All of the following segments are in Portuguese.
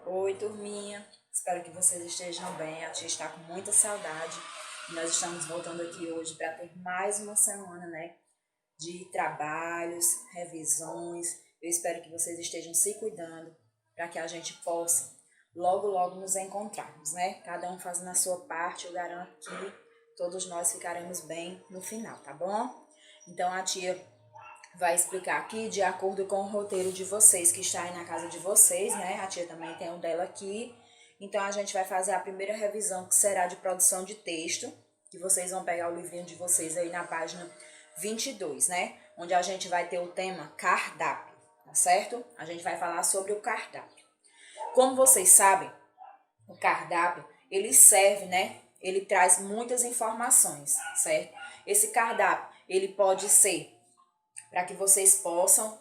Oi, turminha. Espero que vocês estejam bem. A tia está com muita saudade. Nós estamos voltando aqui hoje para ter mais uma semana, de trabalhos, revisões. Eu espero que vocês estejam se cuidando para que a gente possa logo, logo nos encontrarmos, Cada um fazendo a sua parte. Eu garanto que todos nós ficaremos bem no final, tá bom? Então a tia vai explicar aqui de acordo com o roteiro de vocês que está aí na casa de vocês, A tia também tem o dela aqui. Então a gente vai fazer a primeira revisão, que será de produção de texto, que vocês vão pegar o livrinho de vocês aí na página 22, Onde a gente vai ter o tema cardápio, tá certo? A gente vai falar sobre o cardápio. Como vocês sabem, o cardápio, ele serve, Ele traz muitas informações, certo? Esse cardápio, ele pode ser para que vocês possam,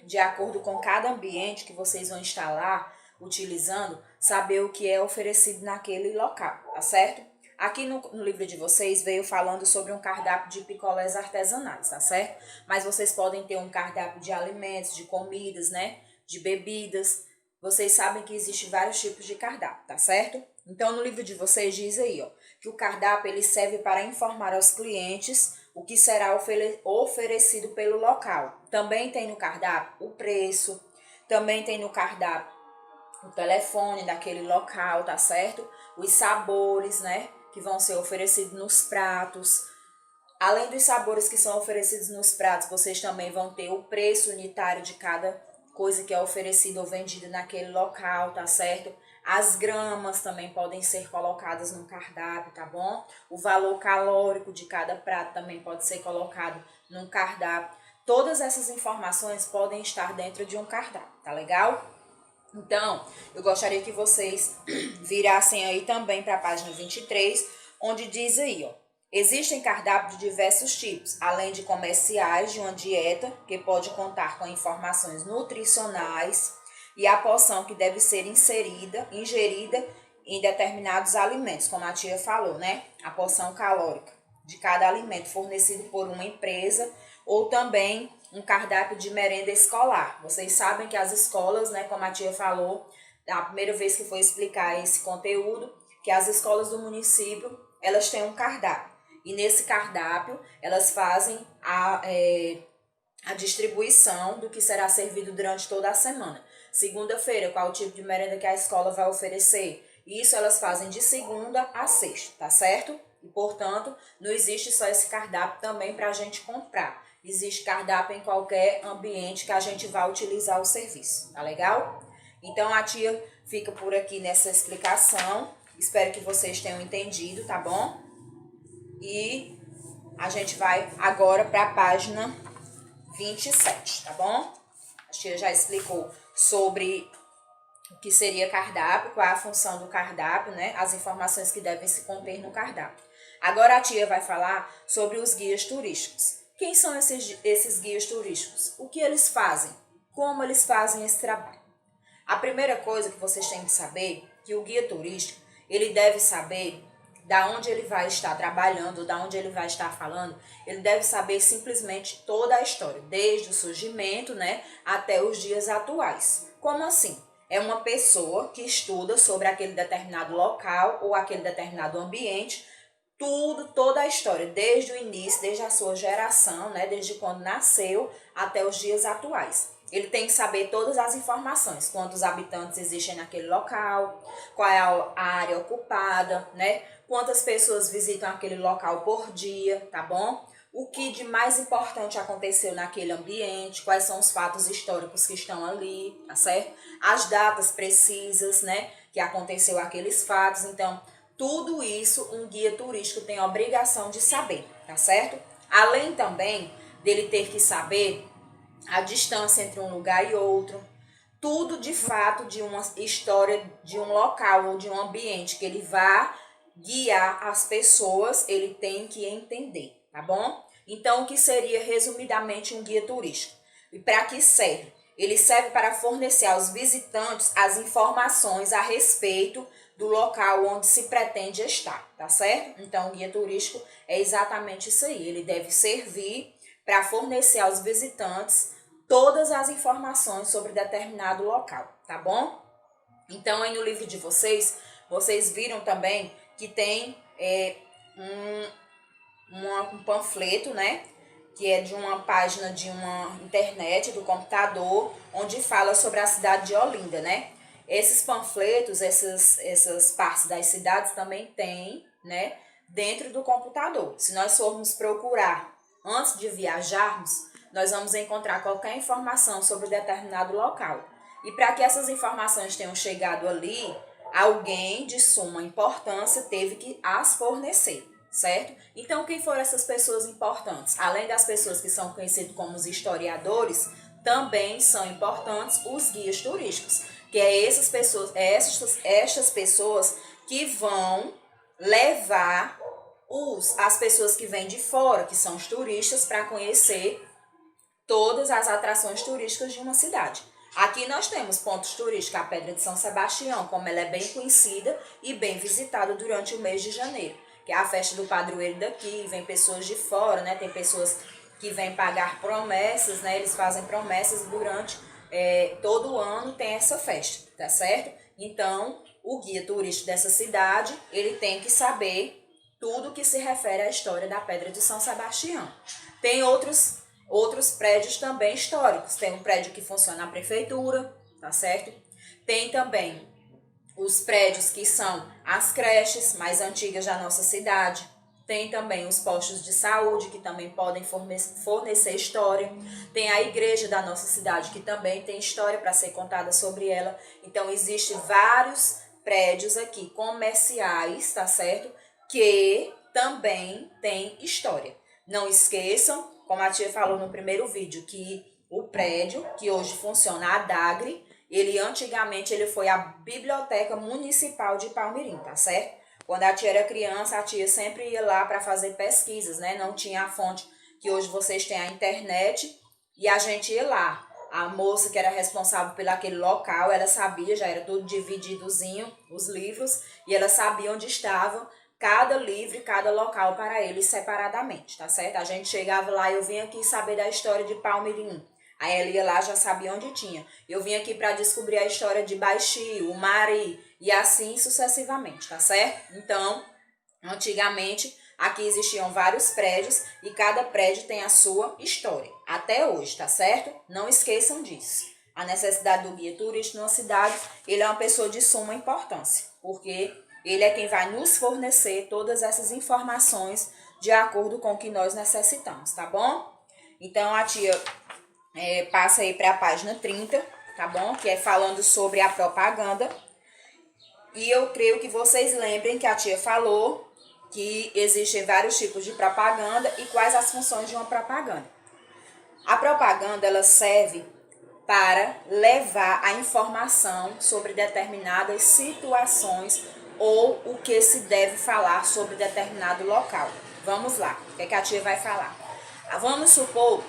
de acordo com cada ambiente que vocês vão instalar, utilizando, saber o que é oferecido naquele local, tá certo? Aqui no livro de vocês veio falando sobre um cardápio de picolés artesanais, tá certo? Mas vocês podem ter um cardápio de alimentos, de comidas, de bebidas. Vocês sabem que existe vários tipos de cardápio, tá certo? Então, no livro de vocês diz aí, ó, que o cardápio ele serve para informar aos clientes o que será oferecido pelo local. Também tem no cardápio o preço, também tem no cardápio o telefone daquele local, tá certo? Os sabores, que vão ser oferecidos nos pratos. Além dos sabores que são oferecidos nos pratos, vocês também vão ter o preço unitário de cada coisa que é oferecida ou vendida naquele local, tá certo? As gramas também podem ser colocadas no cardápio, tá bom? O valor calórico de cada prato também pode ser colocado no cardápio. Todas essas informações podem estar dentro de um cardápio, tá legal? Então, eu gostaria que vocês virassem aí também para a página 23, onde diz aí, ó. Existem cardápios de diversos tipos, além de comerciais de uma dieta, que pode contar com informações nutricionais e a porção que deve ser ingerida em determinados alimentos, como a tia falou, A porção calórica de cada alimento fornecido por uma empresa ou também um cardápio de merenda escolar. Vocês sabem que as escolas, como a tia falou, na primeira vez que foi explicar esse conteúdo, que as escolas do município, elas têm um cardápio. E nesse cardápio, elas fazem a distribuição do que será servido durante toda a semana. Segunda-feira, qual o tipo de merenda que a escola vai oferecer? Isso elas fazem de segunda a sexta, tá certo? E, portanto, não existe só esse cardápio também para a gente comprar. Existe cardápio em qualquer ambiente que a gente vai utilizar o serviço, tá legal? Então, a tia fica por aqui nessa explicação. Espero que vocês tenham entendido, tá bom? E a gente vai agora para a página 27, tá bom? A tia já explicou sobre o que seria cardápio, qual é a função do cardápio, As informações que devem se conter no cardápio. Agora a tia vai falar sobre os guias turísticos. Quem são esses guias turísticos? O que eles fazem? Como eles fazem esse trabalho? A primeira coisa que vocês têm que saber, que o guia turístico, ele deve saber da onde ele vai estar trabalhando, da onde ele vai estar falando, ele deve saber simplesmente toda a história, desde o surgimento, até os dias atuais. Como assim? É uma pessoa que estuda sobre aquele determinado local ou aquele determinado ambiente, toda a história, desde o início, desde a sua geração, desde quando nasceu até os dias atuais. Ele tem que saber todas as informações, quantos habitantes existem naquele local, qual é a área ocupada, quantas pessoas visitam aquele local por dia, tá bom? O que de mais importante aconteceu naquele ambiente, quais são os fatos históricos que estão ali, tá certo? As datas precisas, que aconteceu aqueles fatos. Então, tudo isso um guia turístico tem a obrigação de saber, tá certo? Além também dele ter que saber a distância entre um lugar e outro, tudo de fato de uma história de um local ou de um ambiente que ele vá guiar as pessoas, ele tem que entender, tá bom? Então, o que seria resumidamente um guia turístico? E para que serve? Ele serve para fornecer aos visitantes as informações a respeito do local onde se pretende estar, tá certo? Então, o guia turístico é exatamente isso aí. Ele deve servir para fornecer aos visitantes todas as informações sobre determinado local, tá bom? Então, aí no livro de vocês, vocês viram também que tem um panfleto, né? Que é de uma página de uma internet, do computador, onde fala sobre a cidade de Olinda, né? Esses panfletos, essas partes das cidades também tem, né? Dentro do computador. Se nós formos procurar antes de viajarmos, nós vamos encontrar qualquer informação sobre determinado local. E para que essas informações tenham chegado ali, alguém de suma importância teve que as fornecer, certo? Então, quem foram essas pessoas importantes? Além das pessoas que são conhecidas como os historiadores, também são importantes os guias turísticos, que é estas pessoas que vão levar as pessoas que vêm de fora, que são os turistas, para conhecer todas as atrações turísticas de uma cidade. Aqui nós temos pontos turísticos, a Pedra de São Sebastião, como ela é bem conhecida e bem visitada durante o mês de janeiro, que é a festa do padroeiro daqui, vem pessoas de fora, né? Tem pessoas que vêm pagar promessas, né? Eles fazem promessas durante todo ano tem essa festa, tá certo? Então, o guia turístico dessa cidade, ele tem que saber tudo que se refere à história da Pedra de São Sebastião. Tem outros prédios também históricos. Tem um prédio que funciona na prefeitura, tá certo? Tem também os prédios que são as creches mais antigas da nossa cidade. Tem também os postos de saúde, que também podem fornecer história. Tem a igreja da nossa cidade, que também tem história para ser contada sobre ela. Então, existem vários prédios aqui comerciais, tá certo? Que também tem história. Não esqueçam, como a tia falou no primeiro vídeo, que o prédio, que hoje funciona, a Dagre, antigamente ele foi a Biblioteca Municipal de Palmirim, tá certo? Quando a tia era criança, a tia sempre ia lá para fazer pesquisas, né? Não tinha a fonte que hoje vocês têm a internet e a gente ia lá. A moça que era responsável por aquele local, ela sabia, já era tudo divididozinho, os livros, e ela sabia onde estava cada livro e cada local para eles separadamente, tá certo? A gente chegava lá e eu vim aqui saber da história de Palmirim. Aí ela ia lá, já sabia onde tinha. Eu vim aqui para descobrir a história de Baixio, o Mari, e assim sucessivamente, tá certo? Então, antigamente, aqui existiam vários prédios e cada prédio tem a sua história, até hoje, tá certo? Não esqueçam disso. A necessidade do guia turístico numa cidade, ele é uma pessoa de suma importância, porque ele é quem vai nos fornecer todas essas informações de acordo com o que nós necessitamos, tá bom? Então, a tia passa aí para a página 30, tá bom? Que é falando sobre a propaganda. E eu creio que vocês lembrem que a tia falou que existem vários tipos de propaganda e quais as funções de uma propaganda. A propaganda, ela serve para levar a informação sobre determinadas situações ou o que se deve falar sobre determinado local. Vamos lá, o que é que a tia vai falar? Vamos supor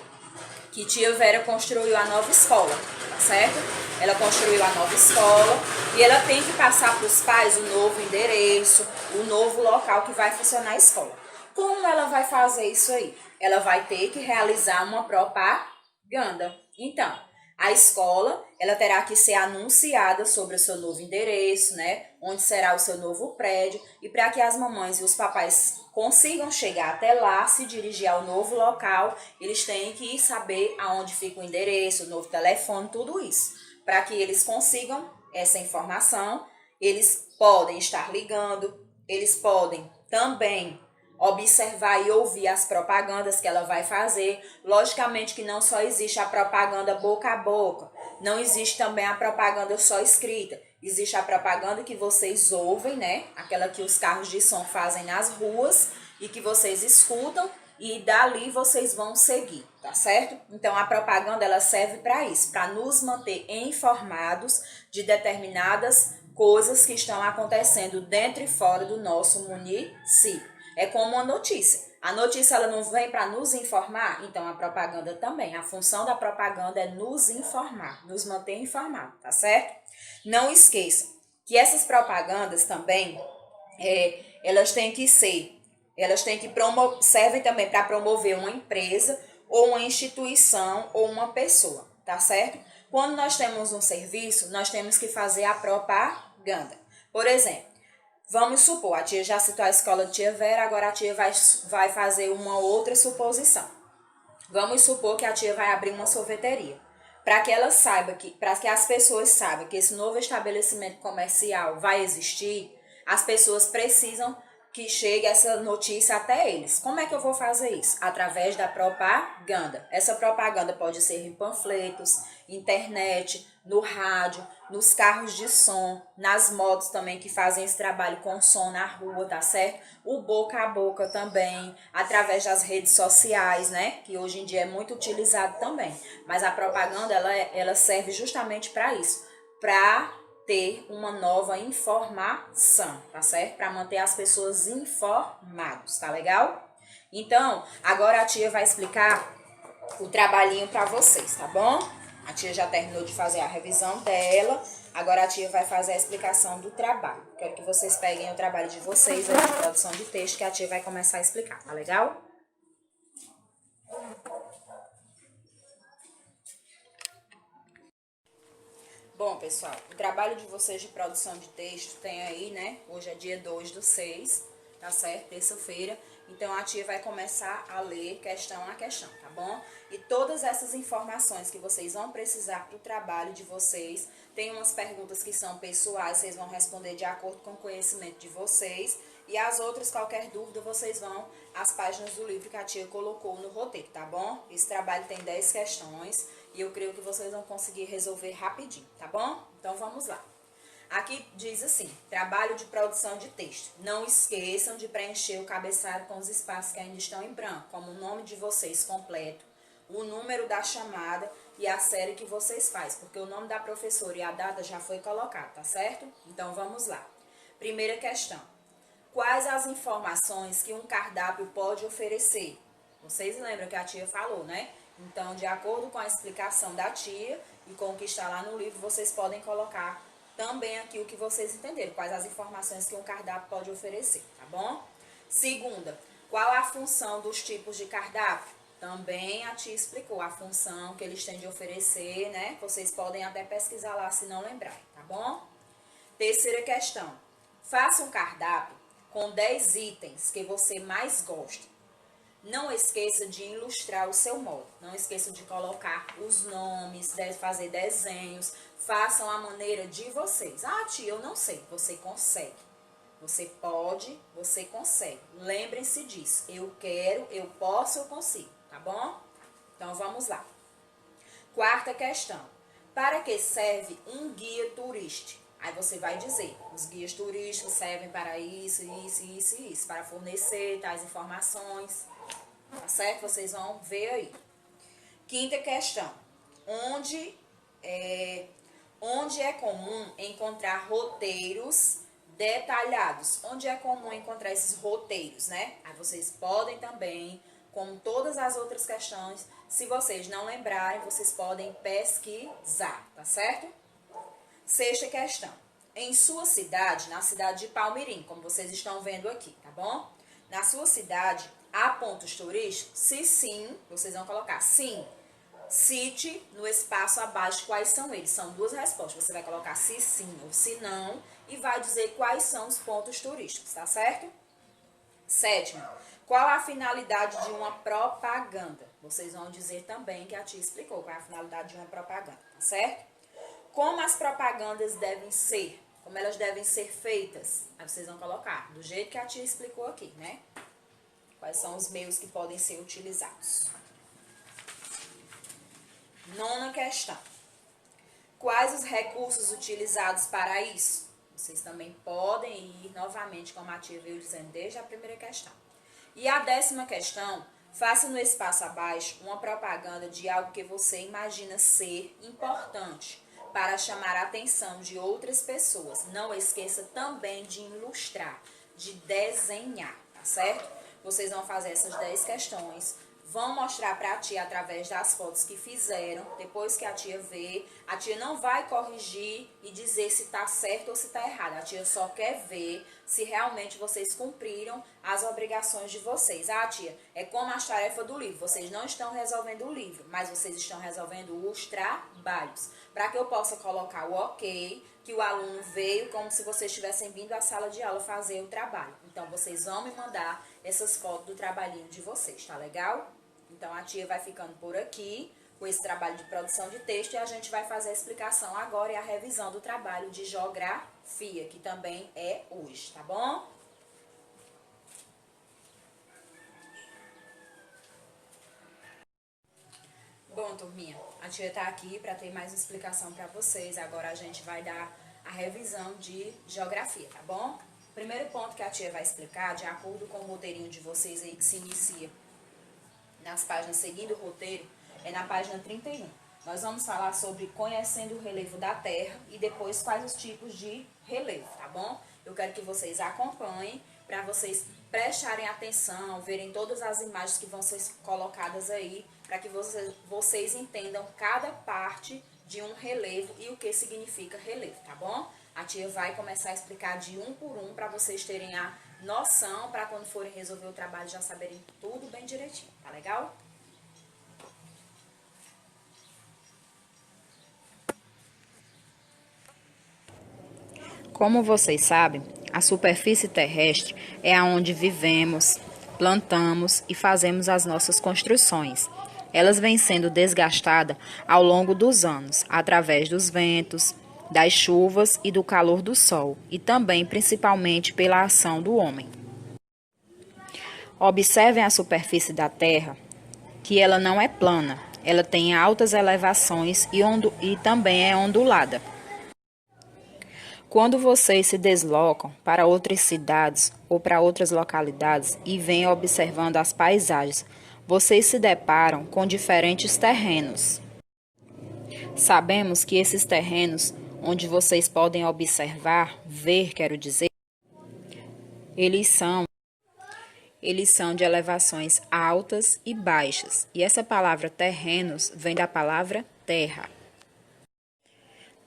que tia Vera construiu a nova escola, tá certo? Ela construiu a nova escola e ela tem que passar para os pais o novo endereço, o novo local que vai funcionar a escola. Como ela vai fazer isso aí? Ela vai ter que realizar uma propaganda. Então, a escola, ela terá que ser anunciada sobre o seu novo endereço, né? Onde será o seu novo prédio. E para que as mamães e os papais consigam chegar até lá, se dirigir ao novo local, eles têm que saber aonde fica o endereço, o novo telefone, tudo isso. Para que eles consigam essa informação, eles podem estar ligando, eles podem também observar e ouvir as propagandas que ela vai fazer. Logicamente que não só existe a propaganda boca a boca, não existe também a propaganda só escrita. Existe a propaganda que vocês ouvem, né? Aquela que os carros de som fazem nas ruas e que vocês escutam e dali vocês vão seguir, tá certo? Então a propaganda ela serve para isso, para nos manter informados de determinadas coisas que estão acontecendo dentro e fora do nosso município. É como uma notícia. A notícia ela não vem para nos informar, então a propaganda também. A função da propaganda é nos informar, nos manter informados, tá certo? Não esqueça que essas propagandas também, elas têm que servem também para promover uma empresa ou uma instituição ou uma pessoa, tá certo? Quando nós temos um serviço, nós temos que fazer a propaganda. Por exemplo, vamos supor, a tia já citou a escola de tia Vera, agora a tia vai fazer uma outra suposição. Vamos supor que a tia vai abrir uma sorveteria. Para que ela saiba para que as pessoas saibam que esse novo estabelecimento comercial vai existir, as pessoas precisam que chegue essa notícia até eles. Como é que eu vou fazer isso? Através da propaganda. Essa propaganda pode ser em panfletos, internet, no rádio, nos carros de som, nas motos também que fazem esse trabalho com som na rua, tá certo? O boca a boca também, através das redes sociais, né? Que hoje em dia é muito utilizado também. Mas a propaganda, ela serve justamente para isso, para ter uma nova informação, tá certo? Para manter as pessoas informadas, tá legal? Então, agora a tia vai explicar o trabalhinho para vocês, tá bom? A tia já terminou de fazer a revisão dela, agora a tia vai fazer a explicação do trabalho. Quero que vocês peguem o trabalho de vocês, a produção de texto, que a tia vai começar a explicar, tá legal? Bom, pessoal, o trabalho de vocês de produção de texto tem aí, né? Hoje é dia 2/6, tá certo? Terça-feira. Então, a tia vai começar a ler questão a questão, tá bom? E todas essas informações que vocês vão precisar para o trabalho de vocês, tem umas perguntas que são pessoais, vocês vão responder de acordo com o conhecimento de vocês. E as outras, qualquer dúvida, vocês vão às páginas do livro que a tia colocou no roteiro, tá bom? Esse trabalho tem 10 questões e eu creio que vocês vão conseguir resolver rapidinho, tá bom? Então, vamos lá. Aqui diz assim, trabalho de produção de texto. Não esqueçam de preencher o cabeçalho com os espaços que ainda estão em branco, como o nome de vocês completo, o número da chamada e a série que vocês fazem, porque o nome da professora e a data já foi colocado, tá certo? Então, vamos lá. Primeira questão. Quais as informações que um cardápio pode oferecer? Vocês lembram que a tia falou, né? Então, de acordo com a explicação da tia e com o que está lá no livro, vocês podem colocar também aqui o que vocês entenderam, quais as informações que um cardápio pode oferecer, tá bom? Segunda, qual a função dos tipos de cardápio? Também a tia explicou a função que eles têm de oferecer, né? Vocês podem até pesquisar lá se não lembrarem, tá bom? Terceira questão, faça um cardápio com 10 itens que você mais gosta. Não esqueça de ilustrar o seu modo. Não esqueça de colocar os nomes, de fazer desenhos. Façam a maneira de vocês. Ah, tia, eu não sei. Você consegue. Você pode, você consegue. Lembrem-se disso. Eu quero, eu posso, eu consigo. Tá bom? Então, vamos lá. Quarta questão. Para que serve um guia turístico? Aí você vai dizer, os guias turísticos servem para isso, isso, isso e isso, para fornecer tais informações, tá certo? Vocês vão ver aí. Quinta questão, onde é comum encontrar roteiros detalhados? Onde é comum encontrar esses roteiros, né? Aí vocês podem também, como todas as outras questões, se vocês não lembrarem, vocês podem pesquisar, tá certo? Sexta questão. Em sua cidade, na cidade de Palmirim, como vocês estão vendo aqui, tá bom? Na sua cidade, há pontos turísticos? Se sim, vocês vão colocar sim. Cite no espaço abaixo quais são eles. São duas respostas. Você vai colocar se sim ou se não e vai dizer quais são os pontos turísticos, tá certo? Sétima. Qual a finalidade de uma propaganda? Vocês vão dizer também que a tia explicou qual é a finalidade de uma propaganda, tá certo? Como as propagandas devem ser, como elas devem ser feitas, aí vocês vão colocar do jeito que a tia explicou aqui, né? Quais são os meios que podem ser utilizados. Nona questão. Quais os recursos utilizados para isso? Vocês também podem ir novamente, como a tia veio dizendo desde a primeira questão. E a 10ª questão, faça no espaço abaixo uma propaganda de algo que você imagina ser importante para chamar a atenção de outras pessoas. Não esqueça também de ilustrar, de desenhar, tá certo? Vocês vão fazer essas 10 questões, vão mostrar para a tia através das fotos que fizeram. Depois que a tia vê, a tia não vai corrigir e dizer se está certo ou se está errado. A tia só quer ver se realmente vocês cumpriram as obrigações de vocês. Ah, tia, é como a tarefa do livro. Vocês não estão resolvendo o livro, mas vocês estão resolvendo os trabalhos. Para que eu possa colocar o ok, que o aluno veio como se vocês tivessem vindo à sala de aula fazer o trabalho. Então, vocês vão me mandar essas fotos do trabalhinho de vocês, tá legal? Então, a tia vai ficando por aqui com esse trabalho de produção de texto e a gente vai fazer a explicação agora e a revisão do trabalho de geografia, que também é hoje, tá bom? Bom, turminha, a tia tá aqui para ter mais explicação para vocês. Agora a gente vai dar a revisão de geografia, tá bom? Primeiro ponto que a tia vai explicar, de acordo com o roteirinho de vocês aí que se inicia nas páginas seguindo o roteiro, é na página 31. Nós vamos falar sobre conhecendo o relevo da Terra e depois quais os tipos de relevo, tá bom? Eu quero que vocês acompanhem para vocês prestarem atenção, verem todas as imagens que vão ser colocadas aí, para que vocês entendam cada parte de um relevo e o que significa relevo, tá bom? A tia vai começar a explicar de um por um para vocês terem a noção, para quando forem resolver o trabalho já saberem tudo bem direitinho, tá legal? Como vocês sabem, a superfície terrestre é aonde vivemos, plantamos e fazemos as nossas construções. Elas vêm sendo desgastadas ao longo dos anos, através dos ventos, das chuvas e do calor do sol, e também principalmente pela ação do homem. Observem a superfície da Terra, que ela não é plana, ela tem altas elevações e também é ondulada. Quando vocês se deslocam para outras cidades ou para outras localidades e vêm observando as paisagens, vocês se deparam com diferentes terrenos. Sabemos que esses terrenos, onde vocês podem observar, ver, quero dizer, eles são de elevações altas e baixas. E essa palavra terrenos vem da palavra terra.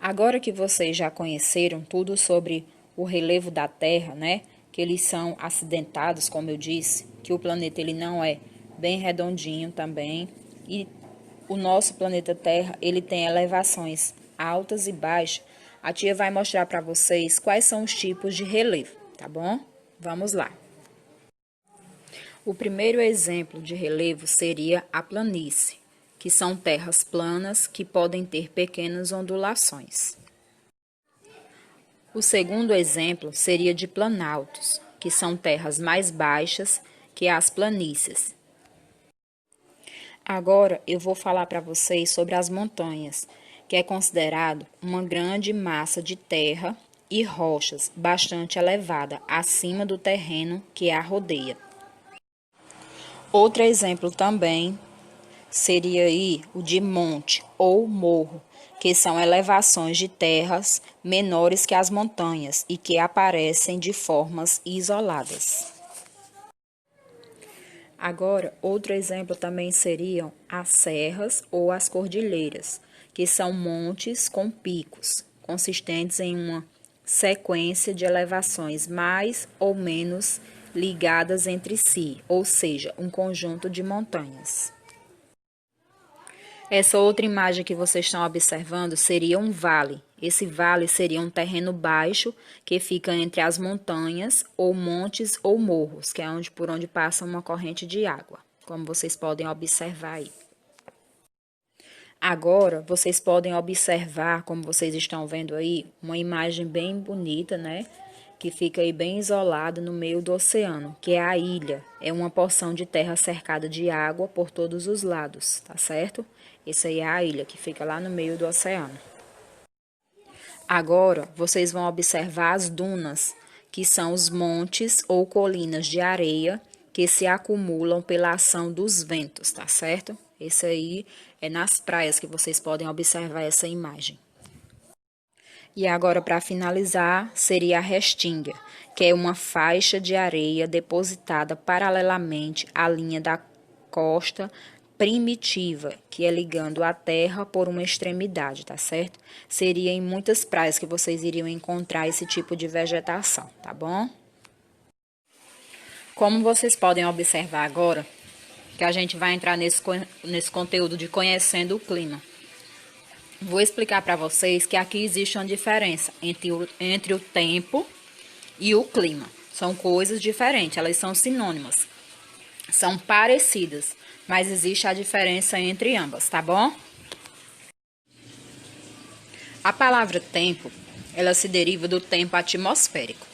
Agora que vocês já conheceram tudo sobre o relevo da Terra, né? Que eles são acidentados, como eu disse, que o planeta ele não é bem redondinho também. E o nosso planeta Terra, ele tem elevações altas e baixas. A tia vai mostrar para vocês quais são os tipos de relevo, tá bom? Vamos lá. O primeiro exemplo de relevo seria a planície, que são terras planas que podem ter pequenas ondulações. O segundo exemplo seria de planaltos, que são terras mais baixas que as planícies. Agora eu vou falar para vocês sobre as montanhas, que é considerado uma grande massa de terra e rochas bastante elevada acima do terreno que a rodeia. Outro exemplo também seria aí o de monte ou morro, que são elevações de terras menores que as montanhas e que aparecem de formas isoladas. Agora, outro exemplo também seriam as serras ou as cordilheiras, que são montes com picos, consistentes em uma sequência de elevações mais ou menos ligadas entre si, ou seja, um conjunto de montanhas. Essa outra imagem que vocês estão observando seria um vale. Esse vale seria um terreno baixo que fica entre as montanhas ou montes ou morros, que é por onde passa uma corrente de água, como vocês podem observar aí. Agora, vocês podem observar, como vocês estão vendo aí, uma imagem bem bonita, né? Que fica aí bem isolada no meio do oceano, que é a ilha. É uma porção de terra cercada de água por todos os lados, tá certo? Essa aí é a ilha que fica lá no meio do oceano. Agora, vocês vão observar as dunas, que são os montes ou colinas de areia que se acumulam pela ação dos ventos, tá certo? Esse aí é nas praias que vocês podem observar essa imagem. E agora, para finalizar, seria a restinga, que é uma faixa de areia depositada paralelamente à linha da costa primitiva, que é ligando a terra por uma extremidade, tá certo? Seria em muitas praias que vocês iriam encontrar esse tipo de vegetação, tá bom? Como vocês podem observar agora, que a gente vai entrar nesse conteúdo de conhecendo o clima. Vou explicar para vocês que aqui existe uma diferença entre o tempo e o clima. São coisas diferentes, elas são sinônimas. São parecidas, mas existe a diferença entre ambas, tá bom? A palavra tempo, ela se deriva do tempo atmosférico.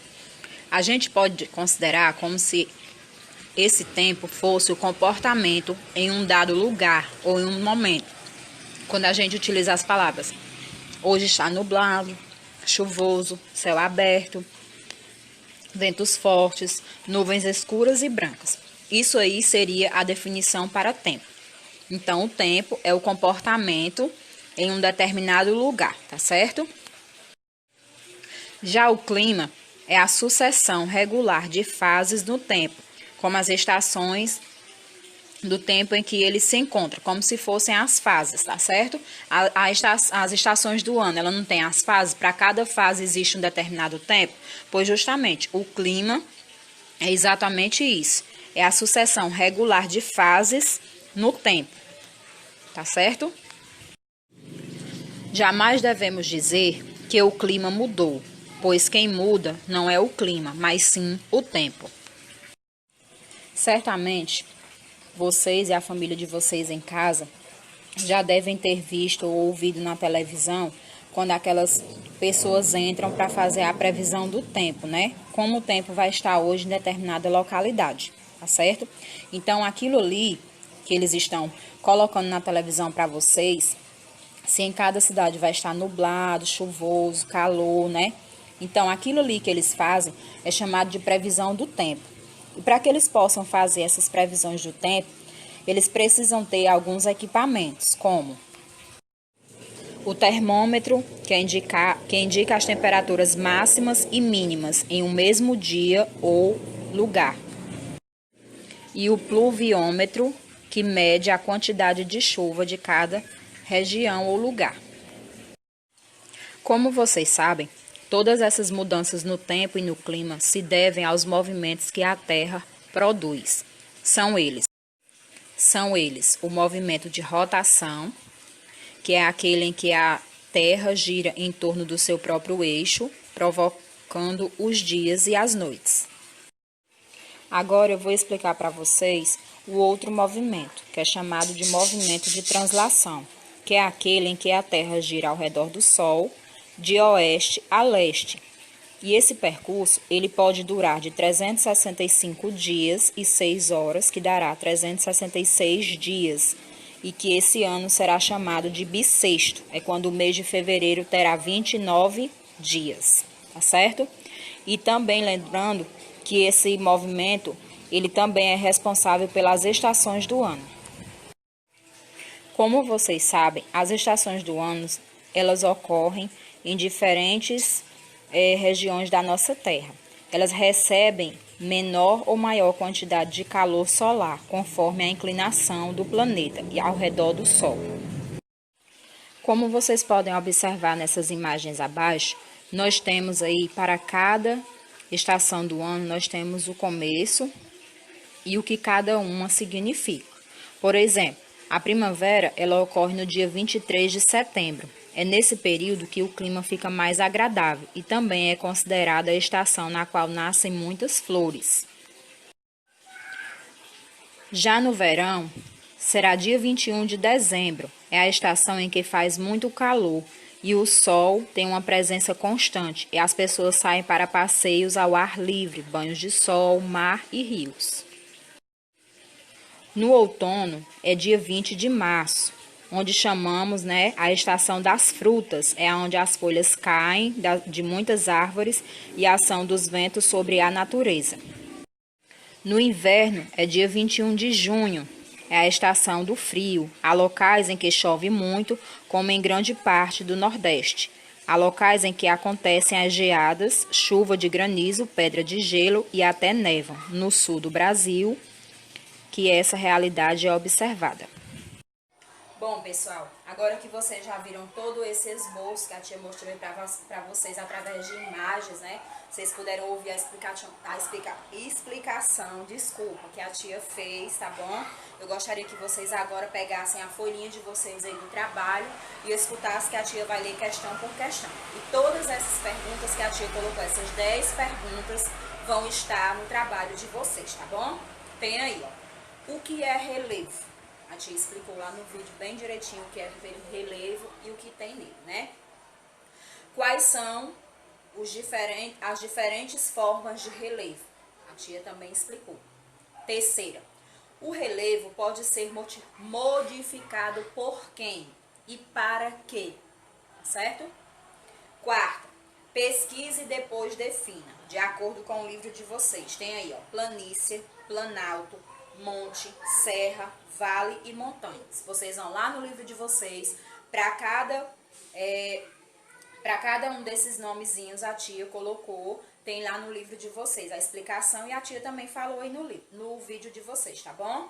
A gente pode considerar como se esse tempo fosse o comportamento em um dado lugar ou em um momento. Quando a gente utiliza as palavras, hoje está nublado, chuvoso, céu aberto, ventos fortes, nuvens escuras e brancas. Isso aí seria a definição para tempo. Então, o tempo é o comportamento em um determinado lugar, tá certo? Já o clima é a sucessão regular de fases no tempo, como as estações do tempo em que ele se encontra, como se fossem as fases, tá certo? As estações do ano, ela não tem as fases, para cada fase existe um determinado tempo, pois justamente o clima é exatamente isso, é a sucessão regular de fases no tempo, tá certo? Jamais devemos dizer que o clima mudou, pois quem muda não é o clima, mas sim o tempo. Certamente, vocês e a família de vocês em casa já devem ter visto ou ouvido na televisão quando aquelas pessoas entram para fazer a previsão do tempo, né? Como o tempo vai estar hoje em determinada localidade, tá certo? Então, aquilo ali que eles estão colocando na televisão para vocês, se em cada cidade vai estar nublado, chuvoso, calor, né? Então, aquilo ali que eles fazem é chamado de previsão do tempo. E para que eles possam fazer essas previsões do tempo, eles precisam ter alguns equipamentos, como o termômetro, que indica as temperaturas máximas e mínimas em um mesmo dia ou lugar, e o pluviômetro, que mede a quantidade de chuva de cada região ou lugar. Como vocês sabem, todas essas mudanças no tempo e no clima se devem aos movimentos que a Terra produz. São eles o movimento de rotação, que é aquele em que a Terra gira em torno do seu próprio eixo, provocando os dias e as noites. Agora eu vou explicar para vocês o outro movimento, que é chamado de movimento de translação, que é aquele em que a Terra gira ao redor do Sol, de oeste a leste. E esse percurso, ele pode durar de 365 dias e 6 horas, que dará 366 dias, e que esse ano será chamado de bissexto, é quando o mês de fevereiro terá 29 dias, tá certo? E também lembrando que esse movimento, ele também é responsável pelas estações do ano. Como vocês sabem, as estações do ano, elas ocorrem em diferentes regiões da nossa Terra. Elas recebem menor ou maior quantidade de calor solar, conforme a inclinação do planeta e ao redor do Sol. Como vocês podem observar nessas imagens abaixo, nós temos aí para cada estação do ano, nós temos o começo e o que cada uma significa. Por exemplo, a primavera, ela ocorre no dia 23 de setembro. É nesse período que o clima fica mais agradável e também é considerada a estação na qual nascem muitas flores. Já no verão, será dia 21 de dezembro. É a estação em que faz muito calor e o sol tem uma presença constante e as pessoas saem para passeios ao ar livre, banhos de sol, mar e rios. No outono, é dia 20 de março. Onde chamamos, a estação das frutas, é onde as folhas caem de muitas árvores e a ação dos ventos sobre a natureza. No inverno, é dia 21 de junho, é a estação do frio. Há locais em que chove muito, como em grande parte do Nordeste. Há locais em que acontecem as geadas, chuva de granizo, pedra de gelo e até nevam. No sul do Brasil, que essa realidade é observada. Bom, pessoal, agora que vocês já viram todo esse esboço que a tia mostrou para vocês através de imagens, né? Vocês puderam ouvir a explicação, desculpa, que a tia fez, tá bom? Eu gostaria que vocês agora pegassem a folhinha de vocês aí do trabalho e escutassem que a tia vai ler questão por questão. E todas essas perguntas que a tia colocou, essas 10 perguntas, vão estar no trabalho de vocês, tá bom? Tem aí, ó. O que é relevo? A tia explicou lá no vídeo bem direitinho o que é relevo e o que tem nele, né? Quais são as diferentes formas de relevo? A tia também explicou. Terceira, o relevo pode ser modificado por quem e para quê? Certo? Quarta, pesquise e depois defina, de acordo com o livro de vocês. Tem aí, ó, planície, planalto, monte, serra, vale e montanhas. Vocês vão lá no livro de vocês, para cada um desses nomezinhos a tia colocou, tem lá no livro de vocês a explicação e a tia também falou aí no vídeo de vocês, tá bom?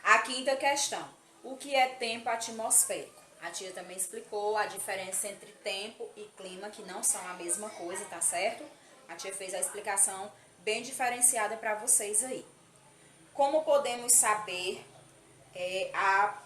A quinta questão, o que é tempo atmosférico? A tia também explicou a diferença entre tempo e clima, que não são a mesma coisa, tá certo? A tia fez a explicação bem diferenciada para vocês aí. Como podemos saber a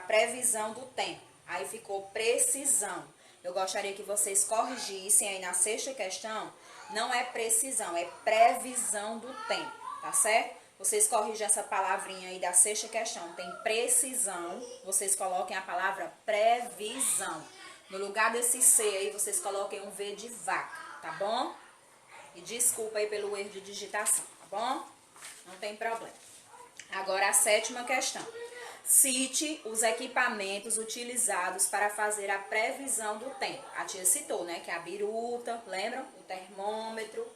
previsão do tempo? Aí ficou precisão. Eu gostaria que vocês corrigissem aí na sexta questão. Não é precisão, é previsão do tempo, tá certo? Vocês corrigem essa palavrinha aí da sexta questão. Tem precisão, vocês coloquem a palavra previsão. No lugar desse C aí, vocês coloquem um V de vaca, tá bom? E desculpa aí pelo erro de digitação, tá bom? Não tem problema. Agora a sétima questão. Cite os equipamentos utilizados para fazer a previsão do tempo. A tia citou, né? Que é a biruta, lembram? O termômetro.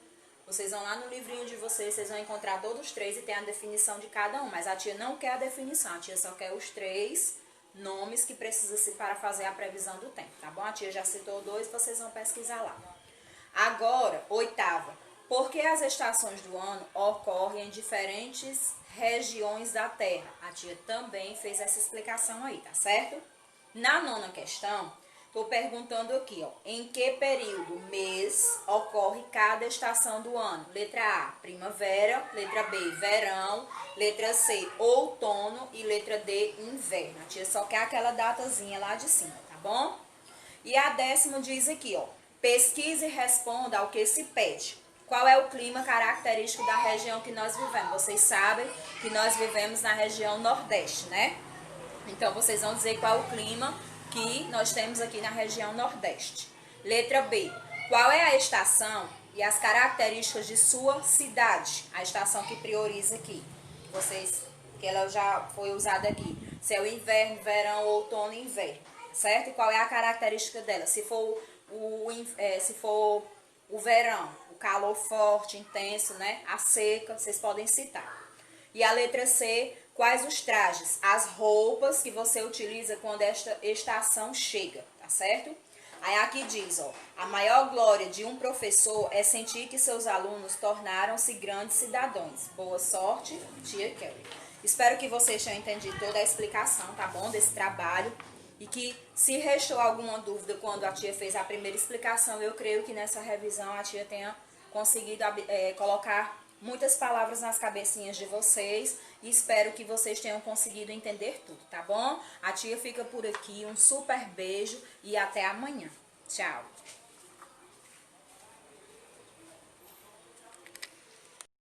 Vocês vão lá no livrinho de vocês vão encontrar todos os três e tem a definição de cada um. Mas a tia não quer a definição, a tia só quer os 3 nomes que precisa-se para fazer a previsão do tempo, tá bom? A tia já citou 2, vocês vão pesquisar lá. Agora, oitava. Por que as estações do ano ocorrem em diferentes regiões da Terra? A tia também fez essa explicação aí, tá certo? Na nona questão, estou perguntando aqui, ó, em que período, mês, ocorre cada estação do ano? Letra A, primavera, letra B, verão, letra C, outono e letra D, inverno. A tia só quer aquela datazinha lá de cima, tá bom? E a 10ª diz aqui, ó, pesquise e responda ao que se pede. Qual é o clima característico da região que nós vivemos? Vocês sabem que nós vivemos na região Nordeste, né? Então, vocês vão dizer qual é o clima que nós temos aqui na região Nordeste. Letra B. Qual é a estação e as características de sua cidade? A estação que prioriza aqui. Que ela já foi usada aqui. Se é o inverno, verão, outono e inverno. Certo? E qual é a característica dela? Se for o verão, o calor forte, intenso, né? A seca, vocês podem citar. E a letra C, quais os trajes, as roupas que você utiliza quando esta estação chega, tá certo? Aí aqui diz, ó, a maior glória de um professor é sentir que seus alunos tornaram-se grandes cidadãos. Boa sorte, tia Kelly. Espero que vocês tenham entendido toda a explicação, tá bom, desse trabalho. E que se restou alguma dúvida quando a tia fez a primeira explicação, eu creio que nessa revisão a tia tenha conseguido colocar muitas palavras nas cabecinhas de vocês. E espero que vocês tenham conseguido entender tudo, tá bom? A tia fica por aqui, um super beijo e até amanhã. Tchau!